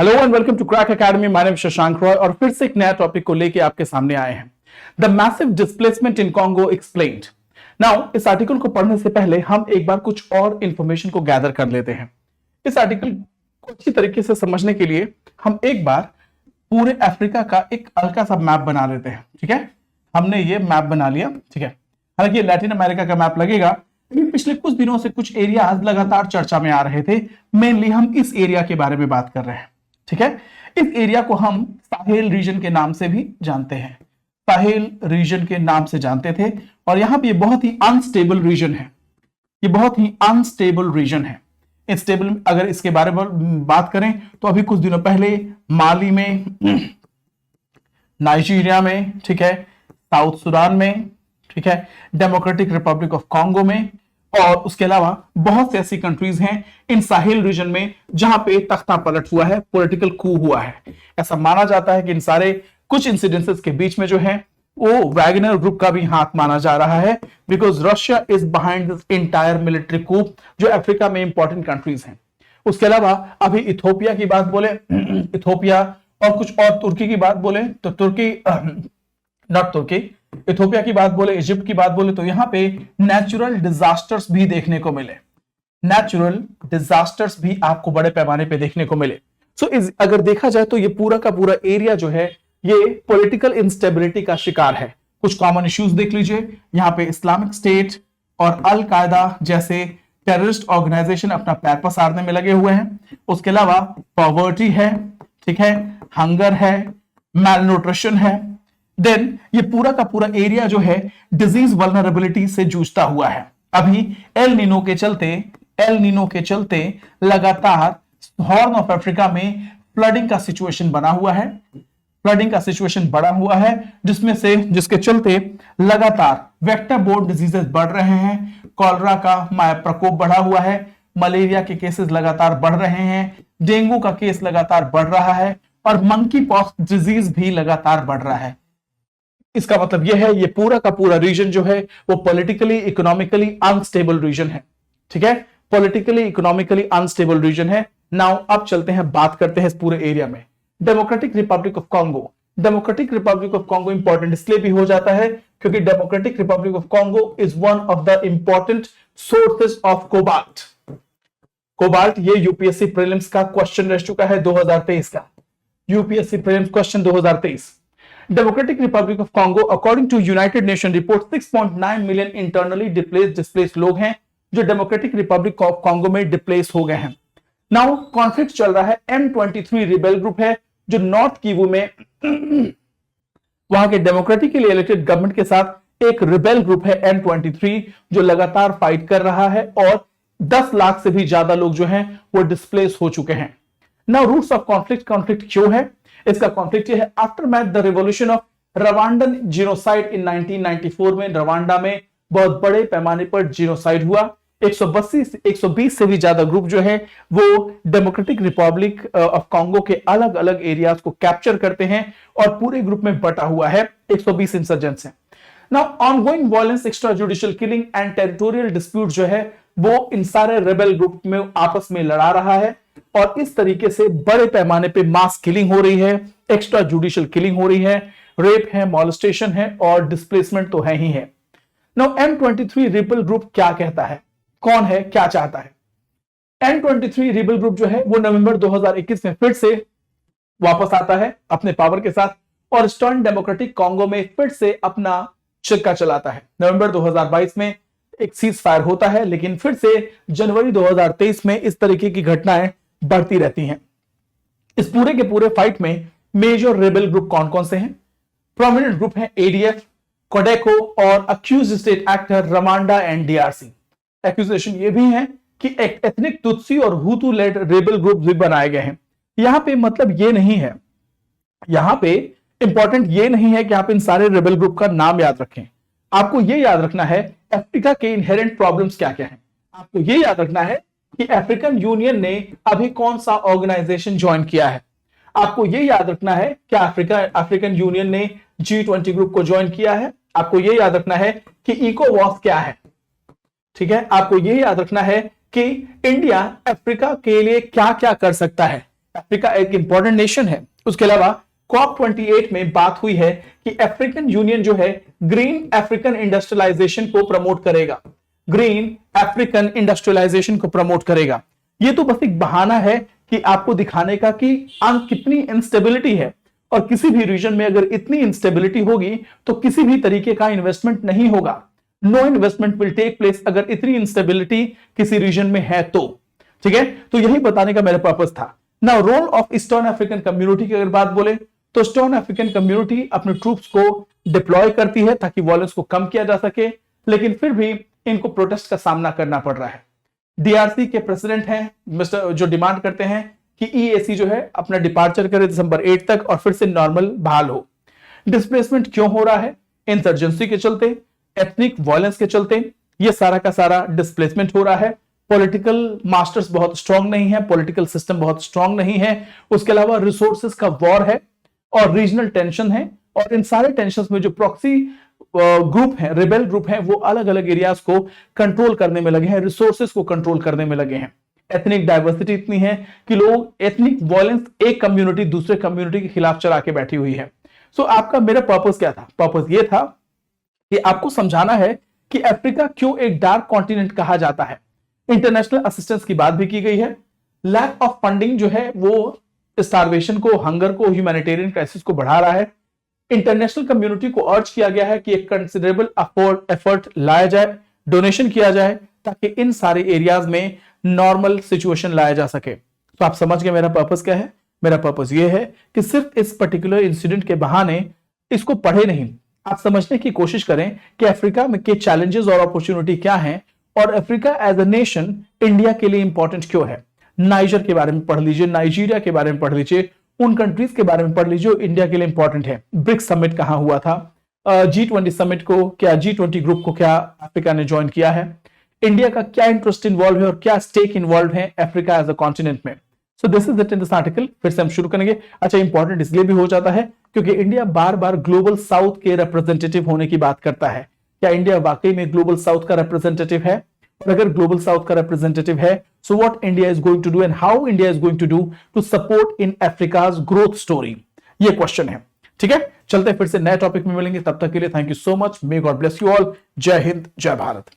Hello and welcome to crack academy. My name Shashank Roy और फिर से एक नया टॉपिक को लेके आपके सामने आए हैं। The massive displacement in Congo explained. Now इस आर्टिकल को पढ़ने से पहले हम एक बार कुछ और इंफॉर्मेशन को गैदर कर लेते हैं। इस आर्टिकल को अच्छी तरीके से समझने के लिए हम एक बार पूरे अफ्रीका का एक हल्का सा मैप बना लेते हैं। ठीक है, हमने ये मैप बना लिया। ठीक है, हालांकि ये लैटिन अमेरिका का मैप लगेगा, लेकिन पिछले कुछ दिनों से कुछ एरिया लगातार चर्चा में आ रहे थे। मेनली हम इस एरिया के बारे में बात कर रहे हैं। ठीक है, इस एरिया को हम साहेल रीजन के नाम से भी जानते हैं, साहेल रीजन के नाम से जानते थे। और यहां पे ये बहुत ही अनस्टेबल रीजन है, ये बहुत ही अनस्टेबल रीजन है। स्टेबल अगर इसके बारे में बात करें तो अभी कुछ दिनों पहले माली में, नाइजीरिया में, ठीक है, साउथ सुडान में, ठीक है, डेमोक्रेटिक रिपब्लिक ऑफ कॉन्गो में, और उसके अलावा बहुत सी ऐसी कंट्रीज हैं इन साहेल रीजन में जहां पे तख्ता पलट हुआ है, पॉलिटिकल कू हुआ है। ऐसा माना जाता है कि इन सारे कुछ इंसिडेंसेस के बीच में जो है वो वैगनर ग्रुप का भी हाथ माना जा रहा है, because Russia is behind this entire military कू जो अफ्रीका में इंपॉर्टेंट कंट्रीज हैं। उसके अलावा अभी इथोपिया की बात बोले, इथोपिया और कुछ और तुर्की की बात बोले तो तुर्की, नॉट तुर्की, इथोपिया की बात बोले, इजिप्ट की बात बोले तो यहां पे नेचुरल डिजास्टर्स भी देखने को मिले, नेचुरल डिजास्टर्स भी आपको बड़े पैमाने पे देखने को मिले। सो अगर देखा जाए तो ये पूरा का पूरा एरिया जो है ये पॉलिटिकल इंस्टेबिलिटी का शिकार है। कुछ कॉमन इश्यूज देख लीजिए, यहाँ पे इस्लामिक स्टेट और अल कायदा जैसे टेररिस्ट ऑर्गेनाइजेशन अपना पैर पसारने में लगे हुए हैं। उसके अलावा पॉवर्टी है, ठीक है, हंगर है, मैलन्यूट्रिशन है। देन ये पूरा का पूरा एरिया जो है डिजीज वल्नरेबिलिटी से जूझता हुआ है। अभी एल नीनो के चलते लगातार हॉर्न ऑफ अफ्रीका में फ्लडिंग का सिचुएशन बना हुआ है, फ्लडिंग का सिचुएशन बढ़ा हुआ है, जिसके चलते लगातार वेक्टर बोर्न डिजीजेस बढ़ रहे हैं। कॉलरा का प्रकोप बढ़ा हुआ है, मलेरिया के केसेस लगातार बढ़ रहे हैं, डेंगू का केस लगातार बढ़ रहा है और मंकी पॉक्स डिजीज भी लगातार बढ़ रहा है। इसका मतलब यह है ये पूरा का पूरा रीजन जो है वो पॉलिटिकली इकोनॉमिकली अनस्टेबल रीजन है। ठीक है, पॉलिटिकली इकोनॉमिकली अनस्टेबल रीजन है। नाउ अब चलते हैं, बात करते हैं इस पूरे एरिया में democratic Republic of Congo. Democratic Republic of Congo important इसलिए भी हो जाता है क्योंकि democratic Republic of Congo is one of the important sources of cobalt. Cobalt ये यूपीएससी प्रीलिम्स का क्वेश्चन रह चुका है 2023 का, UPSC prelims question 2023। Democratic Republic of Congo, according to United Nations report, 6.9 million internally displaced लोग हैं जो democratic Republic of Congo में डिप्लेस हो गए हैं। नाउ कॉन्फ्लिक्ट चल रहा है, M23 रिबेल ग्रुप है जो नॉर्थ किवू में वहां के डेमोक्रेटिकली इलेक्टेड गवर्नमेंट के साथ एक रिबेल ग्रुप है M23 जो लगातार फाइट कर रहा है और 10 लाख से भी ज्यादा लोग जो हैं वो डिस्प्लेस हो चुके हैं। नाउ रूट्स ऑफ कॉन्फ्लिक्ट क्यों है? इसका कॉन्फ्लिक्ट ये है, aftermath the revolution of Rwandan genocide in 1994 में रवांडा में बहुत बड़े पैमाने पर जीनोसाइड हुआ। 120 से भी ज्यादा ग्रुप जो है वो डेमोक्रेटिक रिपब्लिक ऑफ कॉन्गो के अलग अलग एरियाज को कैप्चर करते हैं और पूरे ग्रुप में बटा हुआ है 120 इंसर्जेंट्स हैं। Now ongoing violence, extra judicial killing and territorial dispute जो है वो इन सारे रेबेल ग्रुप में आपस में लड़ा रहा है और इस तरीके से बड़े पैमाने पे मास किलिंग हो रही है, एक्स्ट्रा जुडिशियल किलिंग हो रही है, रेप है, मॉलेस्टेशन है और डिस्प्लेसमेंट तो है ही है। नाउ M23 रिबेल ग्रुप क्या कहता है, कौन है, क्या चाहता है? M23 रिबेल ग्रुप जो है वो नवंबर 2021 में फिर से वापस आता है अपने पावर के साथ और ईस्टर्न डेमोक्रेटिक कॉन्गो में फिर से अपना चक्का चलाता है। नवंबर 2022 में एक सीज फायर होता है, लेकिन फिर से जनवरी 2023 में इस तरीके की घटनाएं बढ़ती रहती हैं। इस पूरे के पूरे फाइट में मेजर रेबेल ग्रुप कौन कौन से हैं? प्रोमिनेंट ग्रुप है ADF, कोडेको और accuse state actor Rwanda and DRC। Accusation ये भी है कि एथनिक तुत्सी और हुतू लेड रेबेल ग्रुप भी बनाए गए हैं। यहां पे मतलब ये नहीं है, यहां पे इंपॉर्टेंट ये नहीं है कि आप इन सारे रेबेल ग्रुप का नाम याद रखें। आपको ये याद रखना है अफ्रीका के इनहेरेंट प्रॉब्लम्स क्या क्या हैं। आपको ये याद रखना है कि अफ्रीकन यूनियन ने अभी कौन सा ऑर्गेनाइजेशन ज्वाइन किया है। आपको यह याद रखना है कि अफ्रीकन यूनियन ने G20 ग्रुप को ज्वाइन किया है। आपको यह याद रखना है कि इकोवॉस क्या है। ठीक है, आपको यह याद रखना है कि इंडिया अफ्रीका के लिए क्या क्या कर सकता है। अफ्रीका एक इंपॉर्टेंट नेशन है। उसके अलावा COP28 में बात हुई है कि अफ्रीकन यूनियन जो है ग्रीन अफ्रीकन इंडस्ट्रियलाइजेशन को प्रमोट करेगा, ग्रीन अफ्रीकन इंडस्ट्रियलाइजेशन को प्रमोट करेगा। ये तो बस एक बहाना है कि आपको दिखाने का कि कितनी इंस्टेबिलिटी है, और किसी भी रीजन में अगर इतनी इंस्टेबिलिटी होगी तो किसी भी तरीके का इन्वेस्टमेंट नहीं होगा। No investment will take place अगर इतनी इंस्टेबिलिटी किसी रीजन में है तो। ठीक है, तो यही बताने का मेरा पर्पस था। Now role of Eastern African community की अगर बात बोले तो ईस्टर्न अफ्रीकन कम्युनिटी अपने ट्रूप्स को डिप्लॉय करती है ताकि वॉयलेंस को कम किया जा सके, लेकिन फिर भी इनको प्रोटेस्ट का सामना करना पड़ रहा है। डीआरसी के प्रेसिडेंट हैं मिस्टर जो डिमांड करते हैं कि ईएसी जो है अपना डिपार्चर करे दिसंबर 8 तक और फिर से नॉर्मल बहाल हो। डिस्प्लेसमेंट क्यों हो रहा है? इंसर्जेंसी के चलते, एथनिक वायलेंस के चलते ये सारा का सारा डिस्प्लेसमेंट हो रहा है। पॉलिटिकल मास्टर्स बहुत स्ट्रांग नहीं है, पॉलिटिकल सिस्टम बहुत स्ट्रांग नहीं है। उसके अलावा रिसोर्सेज का वॉर है और रीजनल टेंशन है, और इन सारे टेंशन में जो प्रॉक्सी ग्रुप है, रिबेल ग्रुप है, वो अलग अलग एरियाज को कंट्रोल करने में लगे हैं, रिसोर्सेज को कंट्रोल करने में लगे हैं। एथनिक डाइवर्सिटी इतनी है कि लोग एथनिक वायलेंस एक कम्युनिटी दूसरे कम्युनिटी के खिलाफ चला के बैठी हुई है। सो आपका मेरा पर्पस क्या था? पर्पस ये था कि आपको समझाना है कि अफ्रीका क्यों एक डार्क कॉन्टिनेंट कहा जाता है। इंटरनेशनल असिस्टेंस की बात भी की गई है। लैक ऑफ फंडिंग जो है वो स्टारवेशन को, हंगर को, ह्यूमैनिटेरियन क्राइसिस को बढ़ा रहा है। इंटरनेशनल कम्युनिटी को अर्ज किया गया है कि एक कंसिडरेबल एफर्ट लाया जाए, डोनेशन किया जाए, ताकि इन सारे एरियाज में नॉर्मल सिचुएशन लाया जा सके। तो आप समझ गए मेरा पर्पस क्या है? मेरा पर्पस ये है कि सिर्फ इस पर्टिकुलर इंसिडेंट के बहाने इसको पढ़े नहीं, आप समझने की कोशिश करें कि अफ्रीका में के चैलेंजेस और अपॉर्चुनिटी क्या हैं, और Africa as a nation India के लिए इंपॉर्टेंट क्यों है। नाइजर के बारे में पढ़ लीजिए, नाइजीरिया के बारे में पढ़ लीजिए, उन कंट्रीज के बारे में पढ़ लीजिए जो इंडिया के लिए इंपॉर्टेंट है। ब्रिक्स समिट कहां हुआ था, G20 समिट को क्या, G20 ग्रुप को क्या अफ्रीका ने ज्वाइन किया है, इंडिया का क्या इंटरेस्ट इन्वॉल्व है और क्या स्टेक इन्वॉल्व है अफ्रीका एज अ कॉन्टिनेंट में। So this is it in this article. फिर से हम शुरू करेंगे। अच्छा, इंपॉर्टेंट इसलिए भी हो जाता है क्योंकि इंडिया बार बार ग्लोबल साउथ के रिप्रेजेंटेटिव होने की बात करता है। क्या इंडिया वाकई में ग्लोबल साउथ का रिप्रेजेंटेटिव है? और अगर ग्लोबल साउथ का रिप्रेजेंटेटिव है, so what India is going to do and how India is going to do to support in Africa's growth story, ये क्वेश्चन है। ठीक है, चलते फिर से नए टॉपिक में मिलेंगे। तब तक के लिए thank you so much. May God bless you all. जय हिंद, जय भारत।